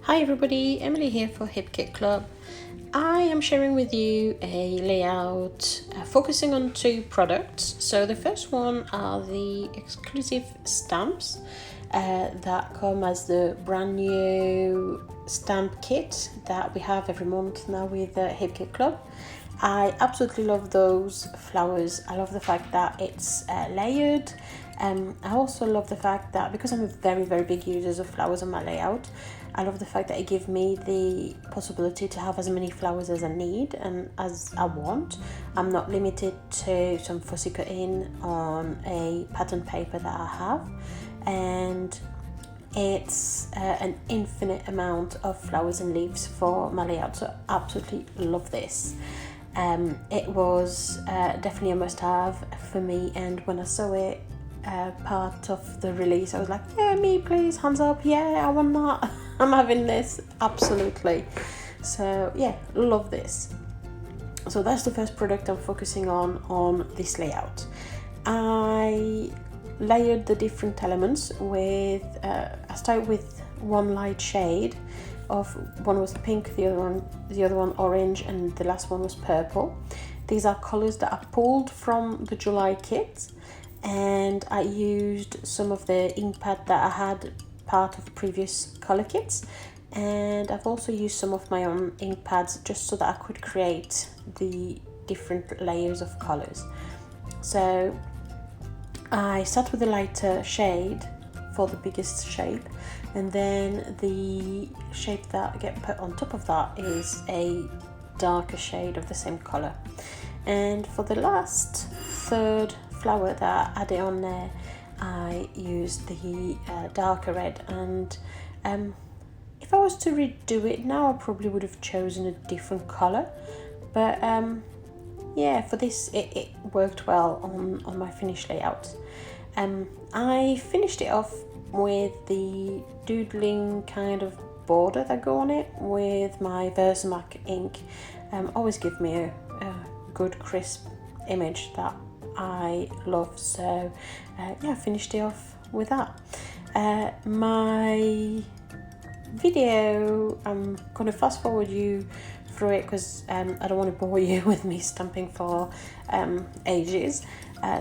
Hi everybody, Emily here for Hip Kit Club. I am sharing with you a layout focusing on two products. So the first one are the exclusive stamps that come as the brand new stamp kit that we have every month now with Hip Kit Club. I absolutely love those flowers. I love the fact that it's layered. I also love the fact that because I'm a very big user of flowers on my layout, I love the fact that it gives me the possibility to have as many flowers as I need and as I want. I'm not limited to some fussy cutting on a pattern paper that I have, and it's an infinite amount of flowers and leaves for my layout, so I absolutely love this. It was definitely a must-have for me, and when I saw it part of the release, I was like, yeah, me please, hands up, yeah, I want that. I'm having this, absolutely. So yeah, love this. So that's the first product I'm focusing on this layout. I layered the different elements with I started with one light shade of, one was pink, the other one orange, and the last one was purple. These are colors that I pulled from the July kit, and I used some of the ink pad that I had part of the previous color kits, and I've also used some of my own ink pads just so that I could create the different layers of colors. So I start with a lighter shade for the biggest shape, and then the shape that I get put on top of that is a darker shade of the same color. And for the last third flower that I added on there, I used the darker red, and if I was to redo it now, I probably would have chosen a different color, but yeah, for this it worked well on my finished layout. I finished it off with the doodling kind of border that go on it with my Versamark ink. Always give me a good crisp image that I love, so yeah, I finished it off with that. My video, I'm going to fast forward you through it because I don't want to bore you with me stamping for ages,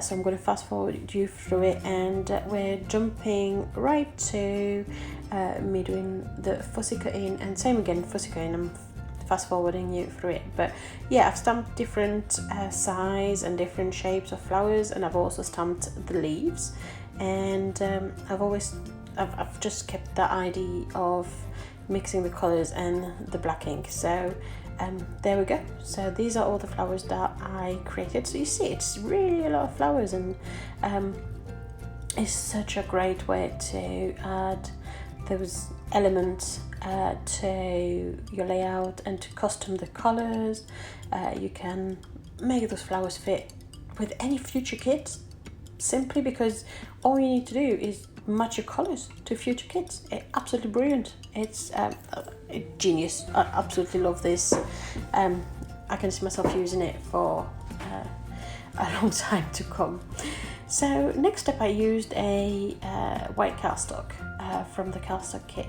so I'm going to fast forward you through it, and we're jumping right to me doing the fussy cutting, and same again, fussy cutting, I'm fast forwarding you through it. But yeah, I've stamped different size and different shapes of flowers, and I've also stamped the leaves, and I've just kept that idea of mixing the colors and the black ink. So there we go. So these are all the flowers that I created. So you see, it's really a lot of flowers, and it's such a great way to add those elements to your layout and to custom the colors. You can make those flowers fit with any future kits, simply because all you need to do is match your colors to future kits. It's absolutely brilliant. It's a genius. I absolutely love this. I can see myself using it for a long time to come. So next up, I used a white cardstock from the cardstock kit,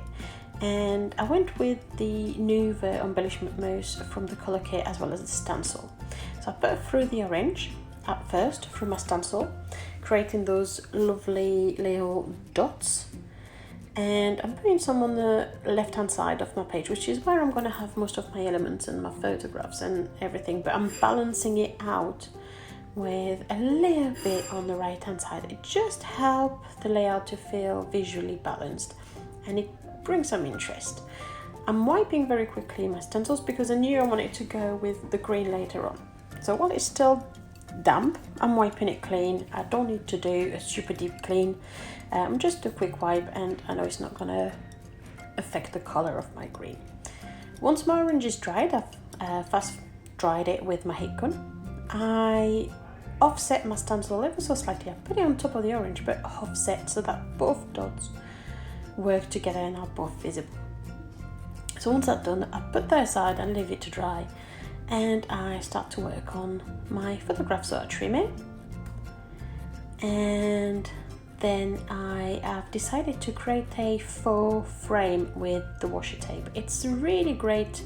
and I went with the Nuva Embellishment mousse from the colour kit as well as the stencil. So I put through the orange at first through my stencil, creating those lovely little dots, and I'm putting some on the left hand side of my page, which is where I'm going to have most of my elements and my photographs and everything, but I'm balancing it out with a little bit on the right hand side. It just helps the layout to feel visually balanced, and it brings some interest. I'm wiping very quickly my stencils because I knew I wanted to go with the green later on. So while it's still damp, I'm wiping it clean. I don't need to do a super deep clean, just a quick wipe, and I know it's not going to affect the color of my green. Once my orange is dried, I've fast dried it with my heat gun. I offset my stencil ever so slightly. I put it on top of the orange, but offset so that both dots work together and are both visible. So once that's done, I put that aside and leave it to dry, and I start to work on my photograph. So I trim it, and then I have decided to create a faux frame with the washi tape. It's a really great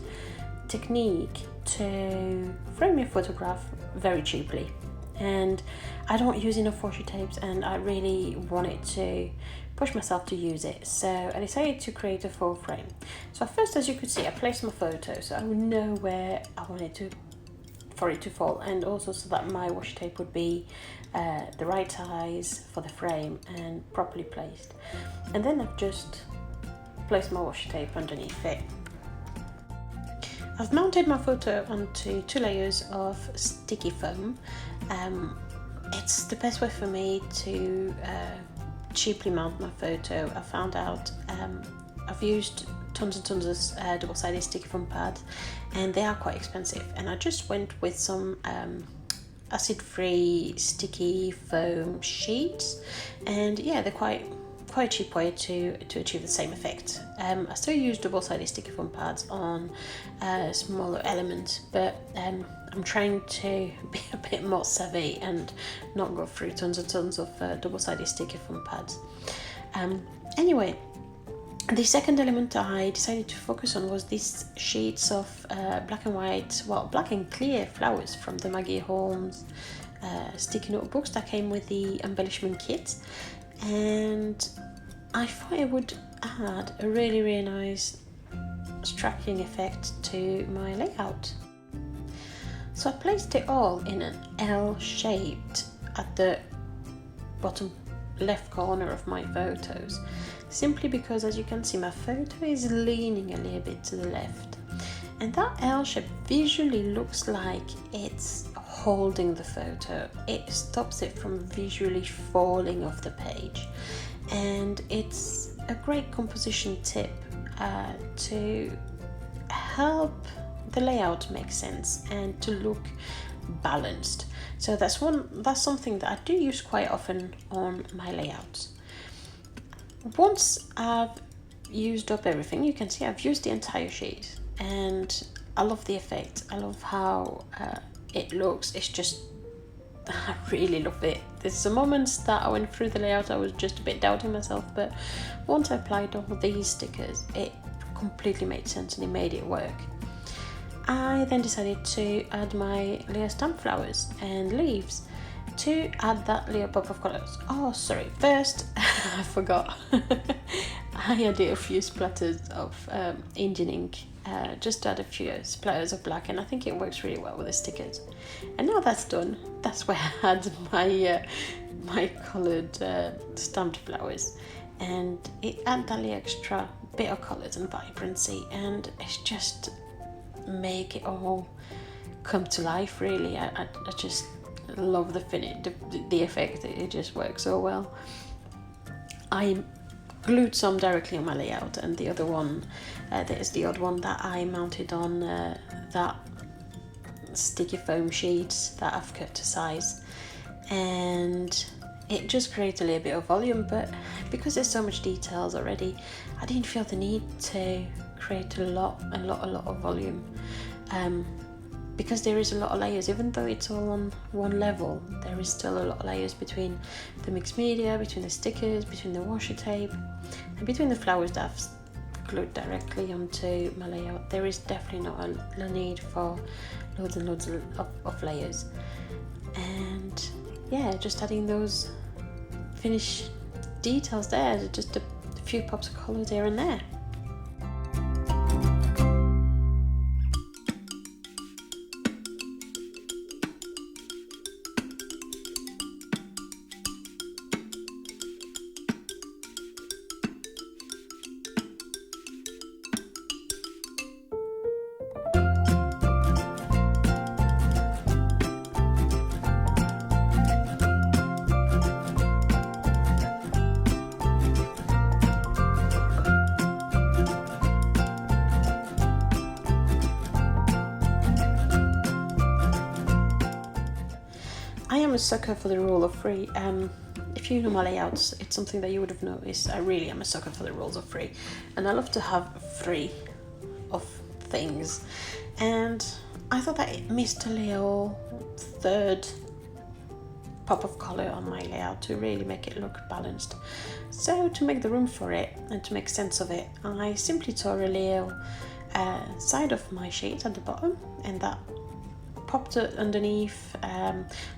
technique to frame your photograph very cheaply, and I don't use enough washi tapes and I really wanted to push myself to use it, so I decided to create a faux frame. So first, as you could see, I placed my photo so I would know where I wanted for it to fall, and also so that my washi tape would be the right size for the frame and properly placed. And then I've just placed my washi tape underneath it. I've mounted my photo onto 2 layers of sticky foam. It's the best way for me to cheaply mount my photo. I found out I've used tons and tons of double-sided sticky foam pads, and they are quite expensive, and I just went with some acid-free sticky foam sheets, and yeah, they're quite a cheap way to achieve the same effect. I still use double-sided sticky foam pads on smaller elements, but I'm trying to be a bit more savvy and not go through tons and tons of double-sided sticky foam pads. Anyway, the second element I decided to focus on was these sheets of black and white, well, black and clear flowers from the Maggie Holmes sticky notebooks that came with the embellishment kit, and I thought it would add a really nice striking effect to my layout. So I placed it all in an L shaped at the bottom left corner of my photos, simply because, as you can see, my photo is leaning a little bit to the left, and that L shape visually looks like it's holding the photo. It stops it from visually falling off the page, and it's a great composition tip to help the layout make sense and to look balanced. So that's something that I do use quite often on my layouts. Once I've used up everything, you can see I've used the entire sheet, and I love the effect. I love how it looks. It's just, I really love it. There's some moments that I went through the layout I was just a bit doubting myself, but once I applied all these stickers, it completely made sense and it made it work. I then decided to add my layer stamp flowers and leaves to add that layer pop of colours. Oh, sorry, first I forgot. I added a few splatters of Indian ink, just to add a few splatters of black, and I think it works really well with the stickers. And now that's done, that's where I add my coloured stamped flowers, and it adds that extra bit of colours and vibrancy, and it's just make it all come to life, really. I just love the finish, the effect. It just works so well. I glued some directly on my layout, and the other one, there's the odd one that I mounted on that sticky foam sheets that I've cut to size, and it just creates a little bit of volume, but because there's so much details already, I didn't feel the need to create a lot of volume, because there is a lot of layers. Even though it's all on one level, there is still a lot of layers between the mixed media, between the stickers, between the washi tape, and between the flowers that I've glued directly onto my layout. There is definitely not a need for loads and loads of layers, and yeah, just adding those finished details there, just a few pops of colour here and there. I am a sucker for the rule of 3. If you know my layouts, it's something that you would have noticed. I really am a sucker for the rules of 3, and I love to have 3 of things, and I thought that it missed a little third pop of color on my layout to really make it look balanced. So to make the room for it and to make sense of it, I simply tore a little side of my sheet at the bottom, and that popped it underneath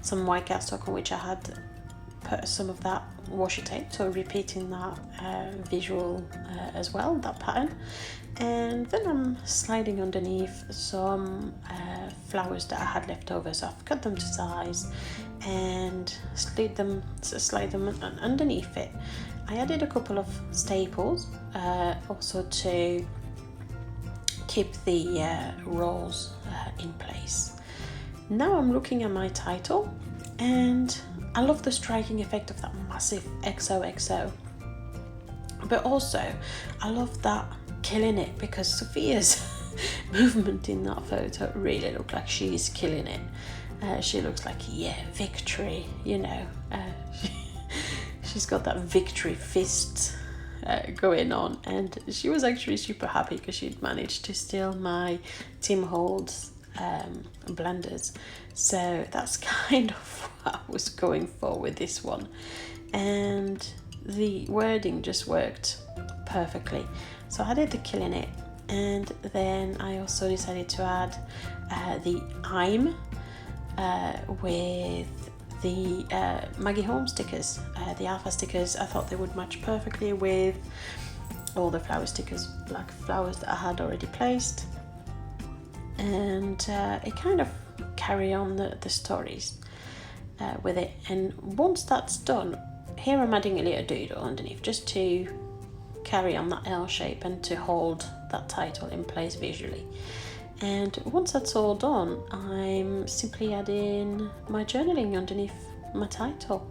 some white cardstock on which I had put some of that washi tape, so repeating that visual as well, that pattern. And then I'm sliding underneath some flowers that I had left over, so I've cut them to size and slide them underneath it. I added a couple of staples also to keep the rolls in place. Now I'm looking at my title, and I love the striking effect of that massive XOXO, but also I love that killing it, because Sophia's movement in that photo really looked like she's killing it. She looks like, yeah, victory, you know. She's got that victory fist going on, and she was actually super happy because she'd managed to steal my Tim Holtz blenders. So that's kind of what I was going for with this one, and the wording just worked perfectly. So I added the Killin it, and then I also decided to add the I'm with the Maggie Holmes stickers, the alpha stickers. I thought they would match perfectly with all the flower stickers, black flowers that I had already placed, and it kind of carry on the stories with it. And once that's done, here I'm adding a little doodle underneath just to carry on that L shape and to hold that title in place visually. And once that's all done, I'm simply adding my journaling underneath my title.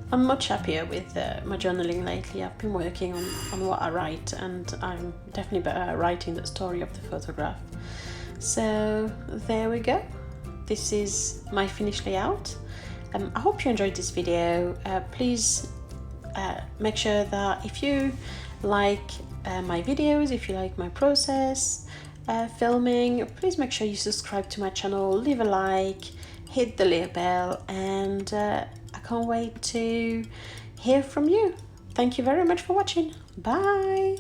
I'm much happier with my journaling lately. I've been working on what I write, and I'm definitely better at writing the story of the photograph. So there we go. This is my finished layout. I hope you enjoyed this video. Please make sure that if you like my videos, if you like my process filming, please make sure you subscribe to my channel, leave a like, hit the little bell, and I can't wait to hear from you. Thank you very much for watching. Bye.